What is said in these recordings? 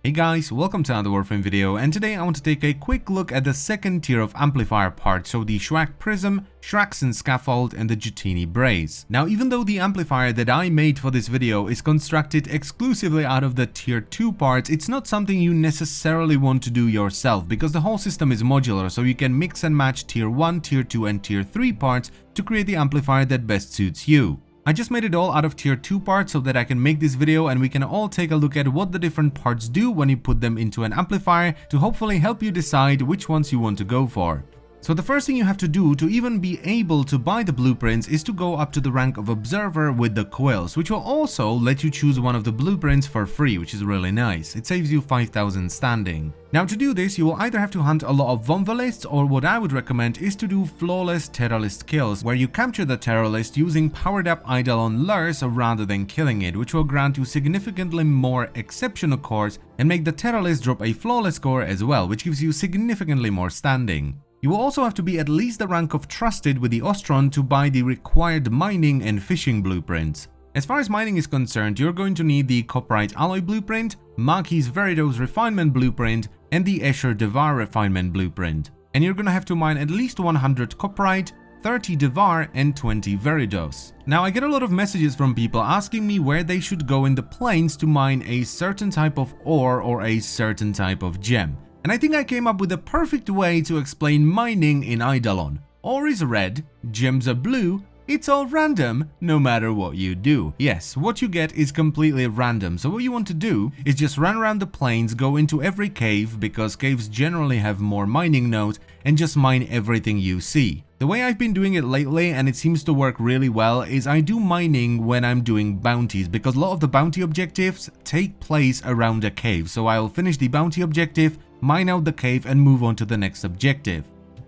Hey guys, welcome to another Warframe video, and today I want to take a quick look at the second tier of amplifier parts, so the Shrike Prism, Shraxon Scaffold and the Jutini Brace. Now even though the amplifier that I made for this video is constructed exclusively out of the tier 2 parts, it's not something you necessarily want to do yourself, because the whole system is modular, so you can mix and match tier 1, tier 2 and tier 3 parts to create the amplifier that best suits you. I just made it all out of tier 2 parts so that I can make this video and we can all take a look at what the different parts do when you put them into an amplifier to hopefully help you decide which ones you want to go for. So the first thing you have to do to even be able to buy the blueprints is to go up to the rank of Observer with the quills, which will also let you choose one of the blueprints for free, which is really nice. It saves you 5,000 standing. Now to do this, you will either have to hunt a lot of Vonvalists, or what I would recommend is to do flawless Terrorist kills, where you capture the Terrorist using powered up Eidolon lures rather than killing it, which will grant you significantly more exceptional cores and make the Terrorist drop a flawless core as well, which gives you significantly more standing. You will also have to be at least the rank of Trusted with the Ostron to buy the required mining and fishing blueprints. As far as mining is concerned, you're going to need the Copperite Alloy blueprint, Maki's Veridos Refinement blueprint, and the Escher Devar Refinement blueprint. And you're gonna have to mine at least 100 Copperite, 30 Devar and 20 Veridos. Now I get a lot of messages from people asking me where they should go in the plains to mine a certain type of ore or a certain type of gem. And I think I came up with the perfect way to explain mining in Eidolon. Ore is red, gems are blue, it's all random, no matter what you do. Yes, what you get is completely random, so what you want to do is just run around the plains, go into every cave, because caves generally have more mining nodes, and just mine everything you see. The way I've been doing it lately, and it seems to work really well, is I do mining when I'm doing bounties, because a lot of the bounty objectives take place around a cave, so I'll finish the bounty objective, mine out the cave and move on to the next objective.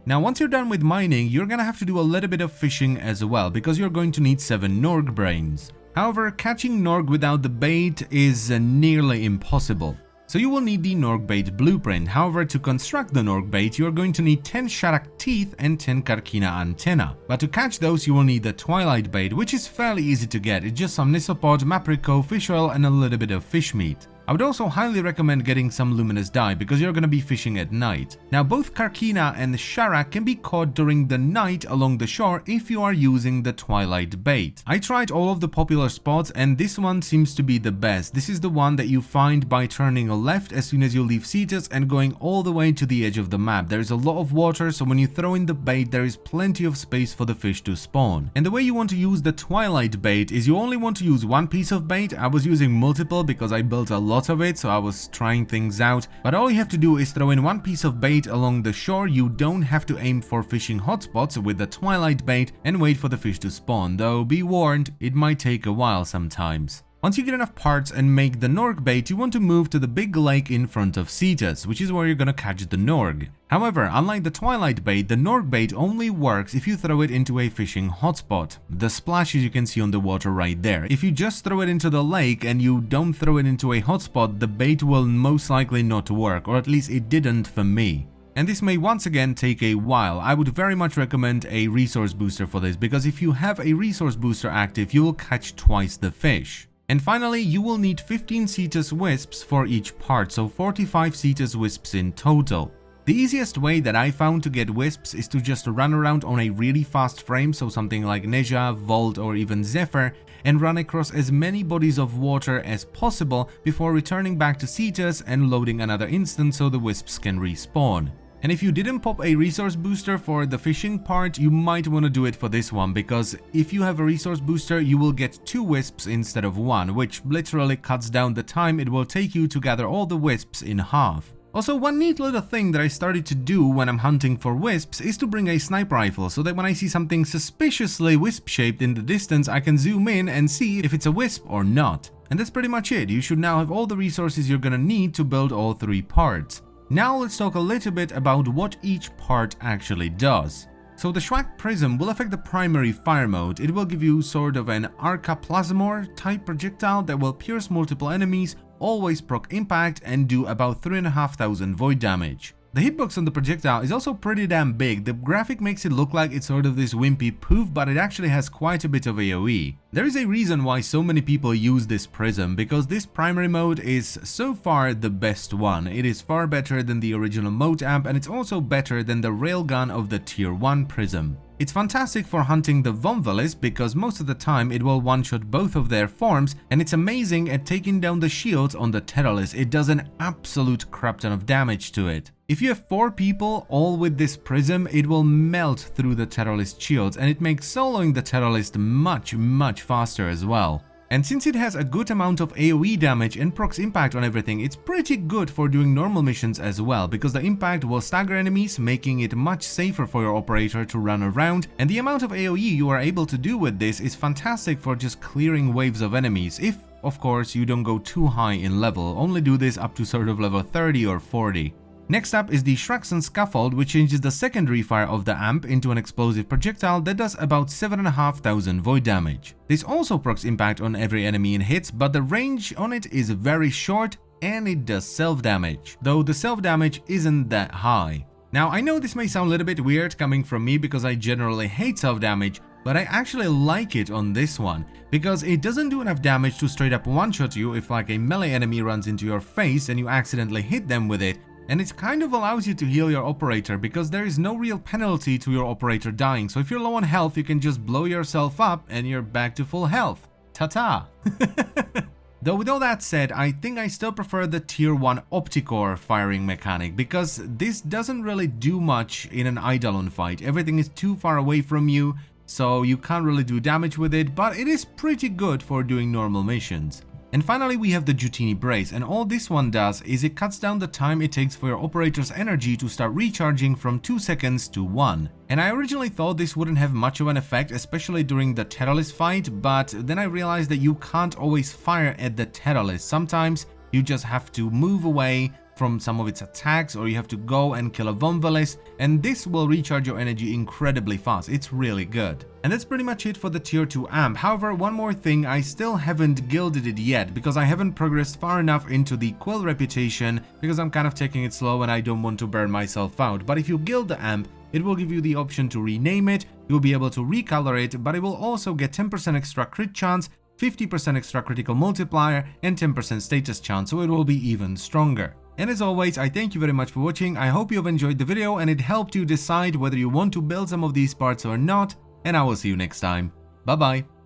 Now once you're done with mining, you're gonna have to do a little bit of fishing as well, because you're going to need 7 Norg brains. However, catching Norg without the bait is nearly impossible. So you will need the Norg bait blueprint. However, to construct the Norg bait, you're going to need 10 Sharak teeth and 10 Karkina antenna. But to catch those, you will need the Twilight bait, which is fairly easy to get. It's just some Nisopod, Maprico, fish oil and a little bit of fish meat. I would also highly recommend getting some luminous dye, because you're going to be fishing at night. Now both Karkina and Sharak can be caught during the night along the shore if you are using the Twilight bait. I tried all of the popular spots and this one seems to be the best. This is the one that you find by turning left as soon as you leave Cetus and going all the way to the edge of the map. There is a lot of water, so when you throw in the bait there is plenty of space for the fish to spawn. And the way you want to use the Twilight bait is you only want to use one piece of bait. I was using multiple because I built a lot of it, so I was trying things out, but all you have to do is throw in one piece of bait along the shore. You don't have to aim for fishing hotspots with the Twilight bait and wait for the fish to spawn, though be warned, it might take a while sometimes. Once you get enough parts and make the Norg bait, you want to move to the big lake in front of Cetus, which is where you're gonna catch the Norg. However, unlike the Twilight bait, the Norg bait only works if you throw it into a fishing hotspot. The splashes you can see on the water right there. If you just throw it into the lake and you don't throw it into a hotspot, the bait will most likely not work, or at least it didn't for me. And this may once again take a while. I would very much recommend a resource booster for this, because if you have a resource booster active, you will catch twice the fish. And finally, you will need 15 Cetus Wisps for each part, so 45 Cetus Wisps in total. The easiest way that I found to get Wisps is to just run around on a really fast frame, so something like Neja, Volt or even Zephyr, and run across as many bodies of water as possible before returning back to Cetus and loading another instance so the Wisps can respawn. And if you didn't pop a resource booster for the fishing part, you might want to do it for this one, because if you have a resource booster, you will get 2 Wisps instead of 1, which literally cuts down the time it will take you to gather all the Wisps in half. Also, one neat little thing that I started to do when I'm hunting for Wisps is to bring a sniper rifle, so that when I see something suspiciously wisp-shaped in the distance, I can zoom in and see if it's a wisp or not. And that's pretty much it. You should now have all the resources you're gonna need to build all 3 parts. Now let's talk a little bit about what each part actually does. So the Shrike Prism will affect the primary fire mode. It will give you sort of an Arca Plasmor type projectile that will pierce multiple enemies, always proc impact and do about 3,500 void damage. The hitbox on the projectile is also pretty damn big. The graphic makes it look like it's sort of this wimpy poof, but it actually has quite a bit of AoE. There is a reason why so many people use this prism, because this primary mode is so far the best one. It is far better than the original mode amp, and it's also better than the railgun of the tier 1 prism. It's fantastic for hunting the Vomvalis because most of the time it will one-shot both of their forms, and it's amazing at taking down the shields on the Teralis. It does an absolute crap ton of damage to it. If you have 4 people all with this prism, it will melt through the Teralis shields, and it makes soloing the Teralis much faster as well. And since it has a good amount of AoE damage and procs impact on everything, it's pretty good for doing normal missions as well, because the impact will stagger enemies, making it much safer for your operator to run around, and the amount of AoE you are able to do with this is fantastic for just clearing waves of enemies, if, of course, you don't go too high in level. Only do this up to sort of level 30 or 40. Next up is the Shrike Scaffold, which changes the secondary fire of the amp into an explosive projectile that does about 7,500 void damage. This also procs impact on every enemy it hits, but the range on it is very short and it does self-damage, though the self-damage isn't that high. Now, I know this may sound a little bit weird coming from me because I generally hate self-damage, but I actually like it on this one, because it doesn't do enough damage to straight up one-shot you if like a melee enemy runs into your face and you accidentally hit them with it. And it kind of allows you to heal your operator because there is no real penalty to your operator dying. So if you're low on health, you can just blow yourself up and you're back to full health. Ta-ta! Though with all that said, I think I still prefer the tier 1 Opticore firing mechanic, because this doesn't really do much in an Eidolon fight. Everything is too far away from you, so you can't really do damage with it, but it is pretty good for doing normal missions. And finally we have the Jutini Brace, and all this one does is it cuts down the time it takes for your operator's energy to start recharging from 2 seconds to 1. And I originally thought this wouldn't have much of an effect, especially during the Teralis fight, but then I realized that you can't always fire at the Teralis. Sometimes you just have to move away from some of its attacks, or you have to go and kill a Vomvalis, and this will recharge your energy incredibly fast. It's really good. And that's pretty much it for the tier 2 amp. However, one more thing, I still haven't gilded it yet because I haven't progressed far enough into the Quill reputation, because I'm kind of taking it slow and I don't want to burn myself out. But if you gild the amp, it will give you the option to rename it, you'll be able to recolor it, but it will also get 10% extra crit chance, 50% extra critical multiplier, and 10% status chance, so it will be even stronger. And as always, I thank you very much for watching. I hope you have enjoyed the video and it helped you decide whether you want to build some of these parts or not, and I will see you next time. Bye bye.